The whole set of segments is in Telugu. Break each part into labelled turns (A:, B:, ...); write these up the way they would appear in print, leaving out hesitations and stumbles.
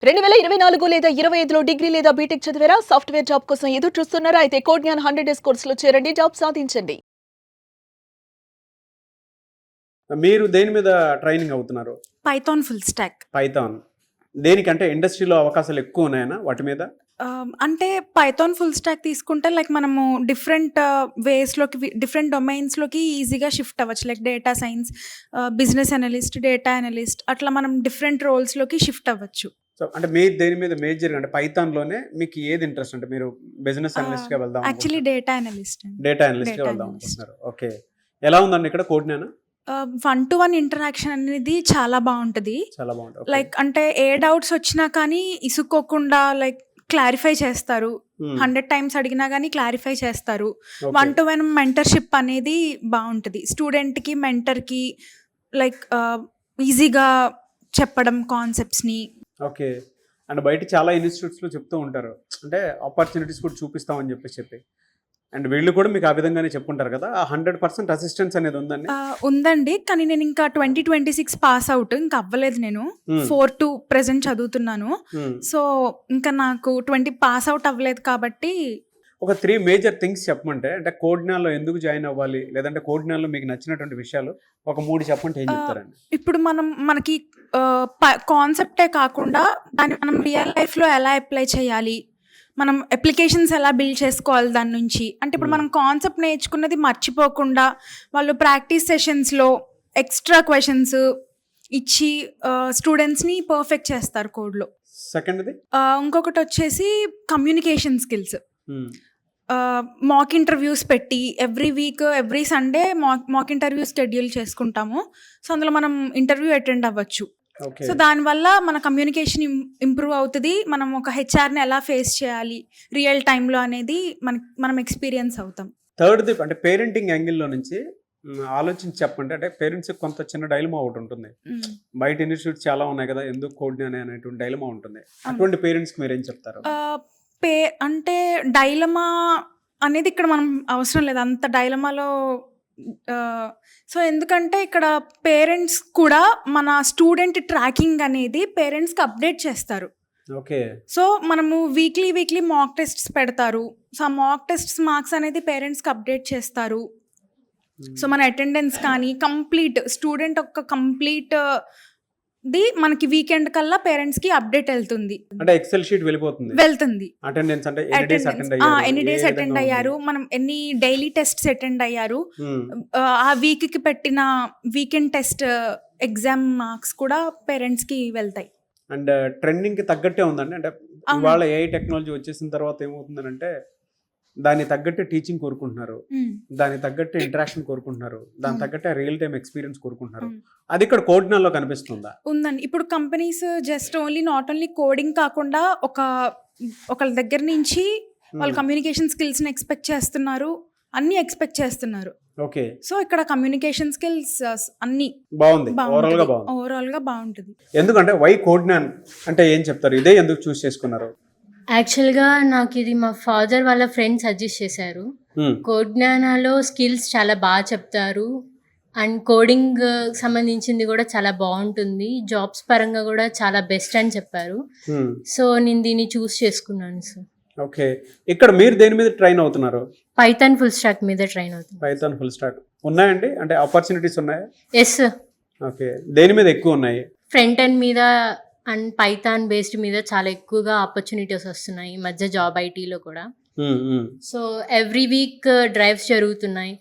A: 2024 లేదా 25లో డిగ్రీ లేదా బీటెక్ చదివారా? సాఫ్ట్‌వేర్ జాబ్ కోసం ఎదురు చూస్తున్నారా? అయితే కోడ్ జ్ఞాన్ 100 డేస్ కోర్సులో చేరండి. జాబ్ సాధించండి.
B: మీరు దేని మీద ట్రైనింగ్ అవుతున్నారు?
C: Python full stock.
B: పైథాన్. దేనికంటే ఇండస్ట్రీలో అవకాశాలు ఎక్కువ ఉన్నాయనా వాటి మీద?
C: అంటే పైథాన్ ఫుల్ స్టాక్ తీసుకుంటే లైక్ మనము డిఫరెంట్ వేస్‌లోకి డిఫరెంట్ డొమైన్స్‌లోకి ఈజీగా షిఫ్ట్ అవ్వచ్చు. Like data science, business analyst, data analyst అట్లా మనం డిఫరెంట్ రోల్స్‌లోకి షిఫ్ట్ అవ్వచ్చు.
B: సో అంటే మీరు దేని మీద మేజర్‌గా అంటే పైథాన్‌లోనే మీకు ఏది ఇంట్రెస్ట్? అంటే మీరు బిజినెస్ అనలిస్ట్‌గా వెళ్దాం
C: యాక్చువల్లీ డేటా అనలిస్ట్.
B: డేటా అనలిస్ట్‌గా వెళ్దాం అనుకుంటున్నారు. ఓకే. ఎలా ఉందండి ఇక్కడ కోడ్ జ్ఞాన్?
C: 1-to-1 ఇంటరాక్షన్ అనేది చాలా బాగుంటది.
B: చాలా బాగుంది.
C: లైక్ అంటే ఏ డౌట్స్ వచ్చినా కానీ ఇసుక్కోకుండా లైక్ క్లారిఫై చేస్తారు. 100 టైమ్స్ అడిగినా కానీ క్లారిఫై చేస్తారు. 1-to-1 మెంటర్షిప్ అనేది బాగుంటుంది. స్టూడెంట్కి మెంటర్కి లైక్ ఈజీగా చెప్పడం కాన్సెప్ట్స్ని.
B: ఓకే. అండ్ బయట చాలా ఇన్స్టిట్యూట్స్లో చెప్తూ ఉంటారు, అంటే ఆపర్చునిటీస్ కూడా చూపిస్తామని చెప్పి అండ్ వీళ్ళు కూడా మీకు ఆ విధంగానే చెప్పుంటారు కదా. ఆ 100% అసిస్టెన్స్ అనేది ఉందండి?
C: ఉందండి, కానీ నేను ఇంకా 2026 పాస్ అవుట్ ఇంకా అవ్వలేదు. నేను 4-2 ప్రెసెంట్ చదువుతున్నాను. సో ఇంకా నాకు 20 పాస్ అవుట్ అవ్వలేదు కాబట్టి
B: ఒక 3 మేజర్ థింగ్స్ చెప్పమంటే, అంటే కోడ్ జ్ఞాన్‌లో ఎందుకు జాయిన్ అవ్వాలి, లేదంటే కోడ్ జ్ఞాన్‌లో మీకు నచ్చినటువంటి విషయాలు ఒక 3 చెప్పంటే ఏం చెప్తారండి?
C: ఇప్పుడు మనకి కాన్సెప్టే కాకుండా దాన్ని మనం రియల్ లైఫ్లో ఎలా అప్లై చేయాలి, మనం అప్లికేషన్స్ ఎలా బిల్డ్ చేసుకోవాలి దాని నుంచి. అంటే ఇప్పుడు మనం కాన్సెప్ట్ నేర్చుకున్నది మర్చిపోకుండా వాళ్ళు ప్రాక్టీస్ సెషన్స్లో ఎక్స్ట్రా క్వశ్చన్స్ ఇచ్చి స్టూడెంట్స్ని పర్ఫెక్ట్ చేస్తారు కోడ్లో.
B: సెకండ్ది
C: ఇంకొకటి వచ్చేసి కమ్యూనికేషన్ స్కిల్స్. మాక్ ఇంటర్వ్యూస్ పెట్టి every week every Sunday mock interview schedule చేసుకుంటాము. సో అందులో మనం ఇంటర్వ్యూ అటెండ్ అవ్వచ్చు. సో దానివల్ల మన కమ్యూనికేషన్ ఇంప్రూవ్ అవుతుంది. మనం ఒక హెచ్ఆర్ని ఎలా ఫేస్ చేయాలి రియల్ టైంలో అనేది మనం ఎక్స్పీరియన్స్ అవుతాం.
B: థర్డ్ది అంటే పేరెంటింగ్ యాంగిల్లో నుంచి ఆలోచించి చెప్పండి. అంటే పేరెంట్స్కి కొంత చిన్న డైలమా ఒకటి ఉంటుంది, బయట ఇన్స్టిట్యూట్స్ చాలా ఉన్నాయి కదా, ఎందుకు కోడ్ జ్ఞాన్ అనేటువంటి డైలమా ఉంటుంది. అటువంటి పేరెంట్స్కి మీరు ఏం చెప్తారు?
C: అంటే డైలమా అనేది ఇక్కడ మనం అవసరం లేదు అంత డైలమాలో. సో ఎందుకంటే ఇక్కడ పేరెంట్స్ కూడా మన స్టూడెంట్ ట్రాకింగ్ అనేది పేరెంట్స్కి అప్డేట్ చేస్తారు.
B: ఓకే.
C: సో మనము వీక్లీ మాక్ టెస్ట్స్ పెడతారు. సో ఆ మాక్ టెస్ట్స్ మార్క్స్ అనేది పేరెంట్స్కి అప్డేట్ చేస్తారు. సో మన అటెండెన్స్ కానీ స్టూడెంట్ ఒక కంప్లీట్ ది మనకి వీకెండ్ కల్లా పేరెంట్స్ కి అప్డేట్ వెళ్తుంది.
B: అంటే ఎక్సెల్ షీట్ వెళ్తుంది. అటెండెన్స్ అంటే
C: ఎన్ని డేస్ అటెండ్ అయ్యారు, మనం ఎన్ని డైలీ టెస్ట్స్ అటెండ్ అయ్యారు, ఆ వీక్ కి పెట్టిన వీకెండ్ టెస్ట్ ఎగ్జామ్ మార్క్స్ కూడా పేరెంట్స్ కి వెళ్తాయి.
B: అండ్ ట్రెండింగ్ కి తగ్గట్టే ఉందండి. అంటే ఇవాళ ఏఐ టెక్నాలజీ వచ్చేసిన తర్వాత ఏమవుతుందంటే దాన్ని తగ్గట్టే టీచింగ్ కోరుకుంటున్నారు, దానికి తగ్గట్టే ఇంటరాక్షన్ కోరుకుంటున్నారు, దాని తగ్గట్టే రియల్ టైమ్ ఎక్స్పీరియన్స్ కోరుకుంటున్నారు. అది ఇక్కడ కోడ్ జ్ఞాన్‌లో కనిపిస్తుందా?
C: ఉందండి. ఇప్పుడు companies just not only coding కాకుండా ఒకళ్ళ దగ్గర నుంచి వాళ్ళు కమ్యూనికేషన్ స్కిల్స్ ని ఎక్స్పెక్ట్ చేస్తున్నారు, అన్ని ఎక్స్పెక్ట్ చేస్తున్నారు.
B: ఓకే.
C: సో ఇక్కడ కమ్యూనికేషన్ స్కిల్స్ అన్ని
B: బాగుంది,
C: ఓవరాల్ గా బాగుంటుంది.
B: ఎందుకంటే వై కోడ్ జ్ఞాన్ అంటే ఏం చెప్తారు, ఇదే ఎందుకు చూస్ చేసుకున్నారు?
D: యాక్చువల్గా నాకు ఇది మా ఫాదర్ వాళ్ళ ఫ్రెండ్ సజెస్ట్ చేశారు. కోడ్ జ్ఞానాలో స్కిల్స్ చాలా బాగా చెప్తారు అండ్ కోడింగ్ సంబంధించింది కూడా చాలా బాగుంటుంది, జాబ్స్ పరంగా కూడా చాలా బెస్ట్ అని చెప్పారు. సో నేను దీన్ని చూస్ చేసుకున్నాను సార్.
B: ఓకే. ఇక్కడ మీరు దేని మీద ట్రైన్ అవుతున్నారు?
D: పైథాన్ ఫుల్ స్టాక్ మీద ట్రైన్ అవుతుంది.
B: పైథాన్ ఫుల్ స్టాక్ ఉన్నాయండి, అంటే ఆపర్చునిటీస్ ఉన్నాయా?
D: Yes sir.
B: ఓకే. దేని మీద ఎక్కువ ఉన్నాయి?
D: ఫ్రంట్ ఎండ్ మీద అండ్ పైథాన్ బేస్డ్ మీద చాలా ఎక్కువగా ఆపర్చునిటీస్ వస్తున్నాయి ఈ మధ్య జాబ్ ఐటీలో కూడా. సో ఎవ్రీ వీక్ డ్రైవ్స్ జరుగుతున్నాయి,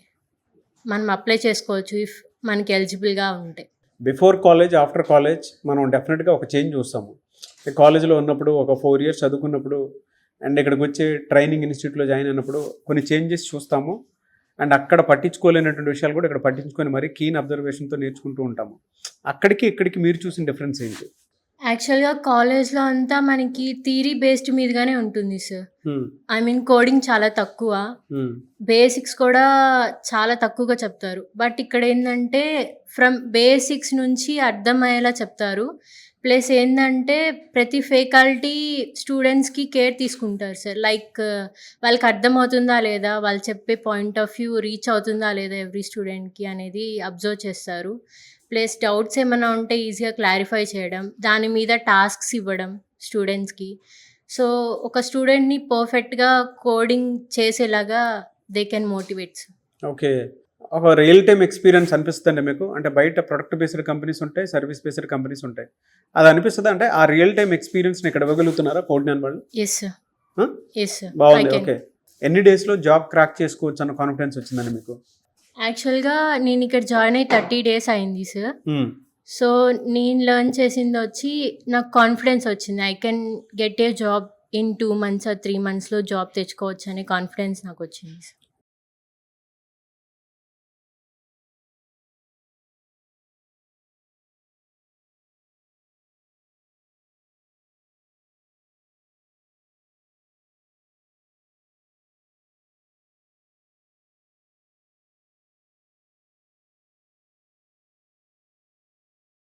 D: మనం అప్లై చేసుకోవచ్చు ఇఫ్ మనకి ఎలిజిబుల్గా ఉంటే.
B: బిఫోర్ కాలేజ్, ఆఫ్టర్ కాలేజ్ మనం డెఫినెట్గా ఒక చేంజ్ చూస్తాము. కాలేజ్లో ఉన్నప్పుడు ఒక 4 years చదువుకున్నప్పుడు అండ్ ఇక్కడికి వచ్చి ట్రైనింగ్ ఇన్స్టిట్యూట్లో జాయిన్ అయినప్పుడు కొన్ని చేంజెస్ చూస్తాము. అండ్ అక్కడ పట్టించుకోలేనటువంటి విషయాలు కూడా ఇక్కడ పట్టించుకొని మరి కీన్ అబ్జర్వేషన్తో నేర్చుకుంటూ ఉంటాము. అక్కడికి ఇక్కడికి మీరు చూసిన డిఫరెన్స్ ఏంటి?
D: యాక్చువల్గా కాలేజ్లో అంతా మనకి థియరీ బేస్డ్ మీదగానే ఉంటుంది సార్. ఐ మీన్ కోడింగ్ చాలా తక్కువ, బేసిక్స్ కూడా చాలా తక్కువగా చెప్తారు. బట్ ఇక్కడ ఏంటంటే ఫ్రమ్ బేసిక్స్ నుంచి అర్థమయ్యేలా చెప్తారు. ప్లస్ ఏంటంటే ప్రతి ఫ్యాకల్టీ స్టూడెంట్స్కి కేర్ తీసుకుంటారు సార్. లైక్ వాళ్ళకి అర్థమవుతుందా లేదా, వాళ్ళు చెప్పే పాయింట్ ఆఫ్ వ్యూ రీచ్ అవుతుందా లేదా ఎవ్రీ స్టూడెంట్కి అనేది అబ్జర్వ్ చేస్తారు. ప్లస్ డౌట్స్ ఏమైనా ఉంటే ఈజీగా క్లారిఫై చేయడం, దాని మీద టాస్క్స్ ఇవ్వడం, స్టూడెంట్స్కి. సో ఒక స్టూడెంట్ని పర్ఫెక్ట్గా కోడింగ్ చేసేలాగా they can motivate sir.
B: Okay. ఒక రియల్ టైమ్ ఎక్స్పీరియన్స్ అనిపిస్తుందండి మీకు? అంటే బయట ప్రొడక్ట్ బేస్డ్ కంపెనీస్ ఉంటాయి, సర్వీస్ బేస్డ్ కంపెనీస్ ఉంటాయి. అది అనిపిస్తుందా? అంటే ఆ రియల్ టైమ్ ఎక్స్పీరియన్స్ని ఇక్కడ ఇవ్వగలుగుతున్నారా కోడ్న్యాన్ వాళ్ళు?
D: Yes sir, yes sir.
B: బాగుంది. ఓకే. ఎన్ని డేస్లో జాబ్ క్రాక్ చేసుకోవచ్చు అన్న కాన్ఫిడెన్స్ వచ్చిందండి మీకు?
D: యాక్చువల్గా నేను ఇక్కడ జాయిన్ అయ్యి 30 days అయింది సార్. సో నేను లెర్న్ చేసింది వచ్చి నాకు కాన్ఫిడెన్స్ వచ్చింది. I can get a job in 2 months or 3 monthsలో జాబ్ తెచ్చుకోవచ్చు అనే కాన్ఫిడెన్స్ నాకు వచ్చింది సార్.